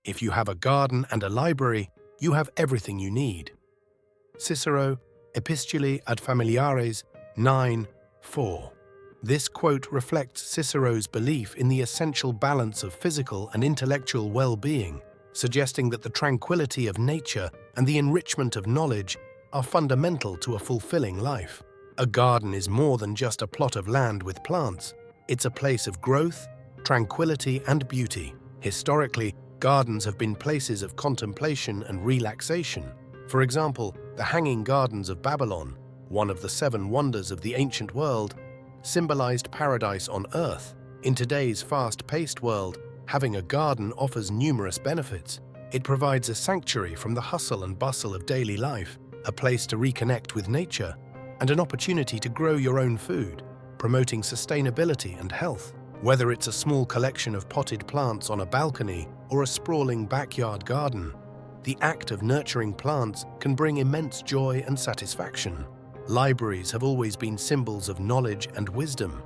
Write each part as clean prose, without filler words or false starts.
If you have a garden and a library, you have everything you need. Cicero, Epistulae ad Familiares 9:4. This quote reflects Cicero's belief in the essential balance of physical and intellectual well-being, suggesting that the tranquility of nature and the enrichment of knowledge are fundamental to a fulfilling life. A garden is more than just a plot of land with plants. It's a place of growth, tranquility, and beauty. Historically, gardens have been places of contemplation and relaxation. For example, the Hanging Gardens of Babylon, one of the 7 wonders of the ancient world, symbolized paradise on earth. In today's fast-paced world, having a garden offers numerous benefits. It provides a sanctuary from the hustle and bustle of daily life, a place to reconnect with nature, and an opportunity to grow your own food, promoting sustainability and health. Whether it's a small collection of potted plants on a balcony or a sprawling backyard garden, the act of nurturing plants can bring immense joy and satisfaction. Libraries have always been symbols of knowledge and wisdom.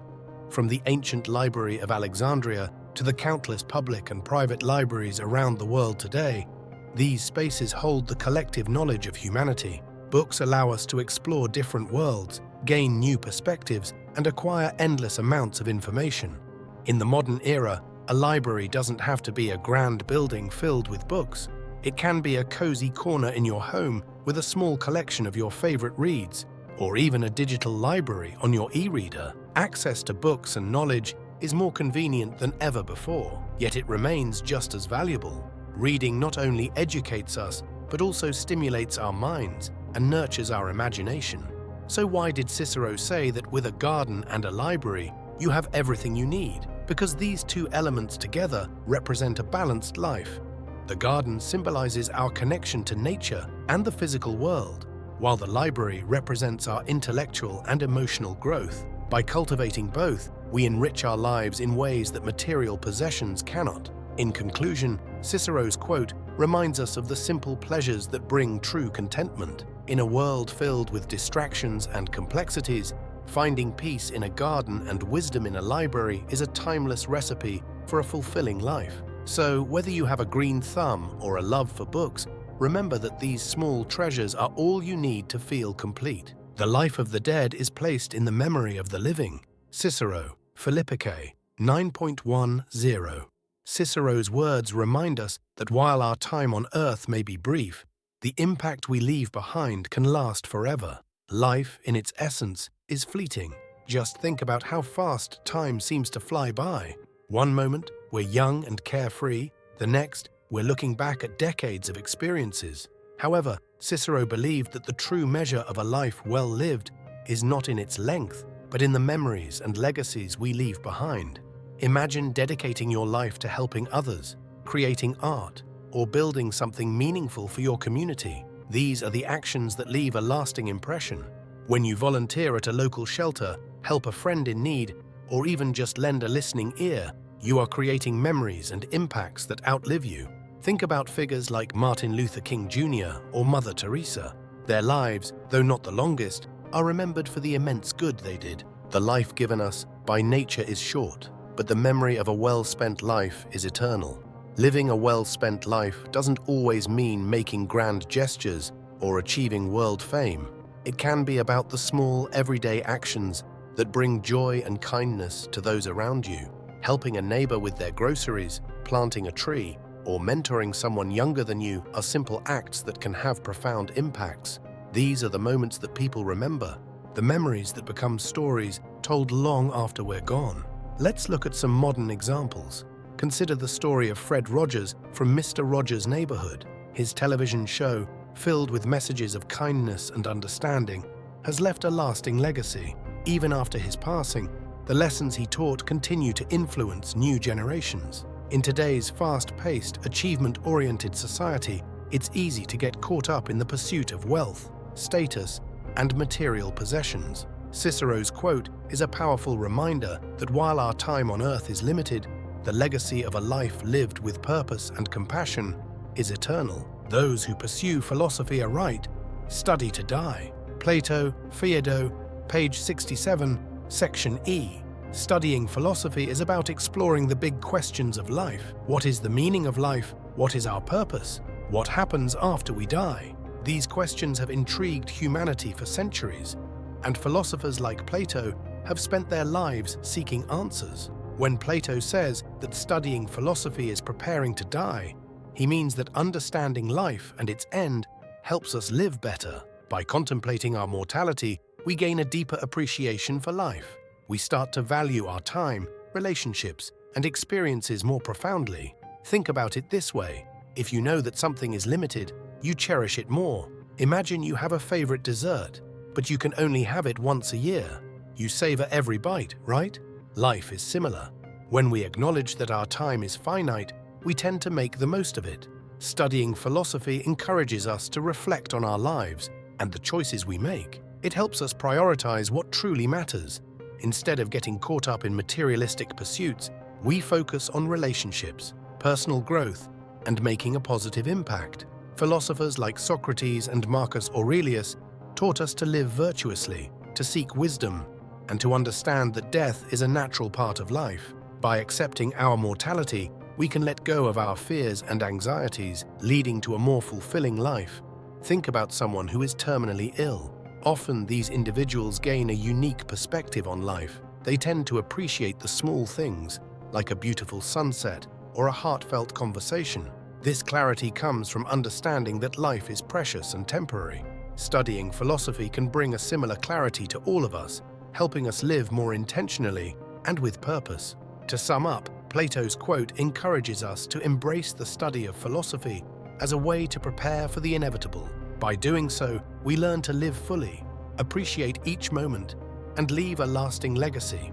From the ancient Library of Alexandria to the countless public and private libraries around the world today, these spaces hold the collective knowledge of humanity. Books allow us to explore different worlds, gain new perspectives, and acquire endless amounts of information. In the modern era, a library doesn't have to be a grand building filled with books. It can be a cozy corner in your home with a small collection of your favorite reads, or even a digital library on your e-reader. Access to books and knowledge is more convenient than ever before, yet it remains just as valuable. Reading not only educates us, but also stimulates our minds and nurtures our imagination. So why did Cicero say that with a garden and a library, you have everything you need? Because these two elements together represent a balanced life. The garden symbolizes our connection to nature and the physical world, while the library represents our intellectual and emotional growth. By cultivating both, we enrich our lives in ways that material possessions cannot. In conclusion, Cicero's quote reminds us of the simple pleasures that bring true contentment. In a world filled with distractions and complexities, finding peace in a garden and wisdom in a library is a timeless recipe for a fulfilling life. So, whether you have a green thumb or a love for books, remember that these small treasures are all you need to feel complete. The life of the dead is placed in the memory of the living. Cicero, Philippicae 9.10. Cicero's words remind us that while our time on earth may be brief, the impact we leave behind can last forever. Life, in its essence, is fleeting. Just think about how fast time seems to fly by. One moment, we're young and carefree. The next, we're looking back at decades of experiences. However, Cicero believed that the true measure of a life well lived is not in its length, but in the memories and legacies we leave behind. Imagine dedicating your life to helping others, creating art, or building something meaningful for your community. These are the actions that leave a lasting impression. When you volunteer at a local shelter, help a friend in need, or even just lend a listening ear, you are creating memories and impacts that outlive you. Think about figures like Martin Luther King Jr. or Mother Teresa. Their lives, though not the longest, are remembered for the immense good they did. The life given us by nature is short, but the memory of a well-spent life is eternal. Living a well-spent life doesn't always mean making grand gestures or achieving world fame. It can be about the small, everyday actions that bring joy and kindness to those around you. Helping a neighbor with their groceries, planting a tree, or mentoring someone younger than you are simple acts that can have profound impacts. These are the moments that people remember, the memories that become stories told long after we're gone. Let's look at some modern examples. Consider the story of Fred Rogers from Mr. Rogers' Neighborhood. His television show, filled with messages of kindness and understanding, has left a lasting legacy. Even after his passing, the lessons he taught continue to influence new generations. In today's fast-paced, achievement-oriented society, it's easy to get caught up in the pursuit of wealth, status, and material possessions. Cicero's quote is a powerful reminder that while our time on earth is limited, the legacy of a life lived with purpose and compassion is eternal. Those who pursue philosophy aright study to die. Plato, Phaedo, page 67, section E. Studying philosophy is about exploring the big questions of life. What is the meaning of life? What is our purpose? What happens after we die? These questions have intrigued humanity for centuries, and philosophers like Plato have spent their lives seeking answers. When Plato says that studying philosophy is preparing to die, he means that understanding life and its end helps us live better. By contemplating our mortality, we gain a deeper appreciation for life. We start to value our time, relationships, and experiences more profoundly. Think about it this way. If you know that something is limited, you cherish it more. Imagine you have a favorite dessert, but you can only have it once a year. You savor every bite, right? Life is similar. When we acknowledge that our time is finite, we tend to make the most of it. Studying philosophy encourages us to reflect on our lives and the choices we make. It helps us prioritize what truly matters. Instead of getting caught up in materialistic pursuits, we focus on relationships, personal growth, and making a positive impact. Philosophers like Socrates and Marcus Aurelius taught us to live virtuously, to seek wisdom, and to understand that death is a natural part of life. By accepting our mortality, we can let go of our fears and anxieties, leading to a more fulfilling life. Think about someone who is terminally ill. Often these individuals gain a unique perspective on life. They tend to appreciate the small things, like a beautiful sunset or a heartfelt conversation. This clarity comes from understanding that life is precious and temporary. Studying philosophy can bring a similar clarity to all of us, helping us live more intentionally and with purpose. To sum up, Plato's quote encourages us to embrace the study of philosophy as a way to prepare for the inevitable. By doing so, we learn to live fully, appreciate each moment, and leave a lasting legacy.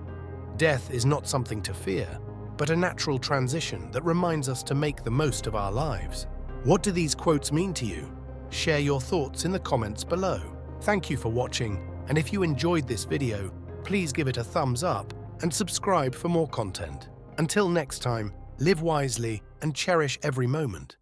Death is not something to fear, but a natural transition that reminds us to make the most of our lives. What do these quotes mean to you? Share your thoughts in the comments below. Thank you for watching, and if you enjoyed this video, please give it a thumbs up and subscribe for more content. Until next time, live wisely and cherish every moment.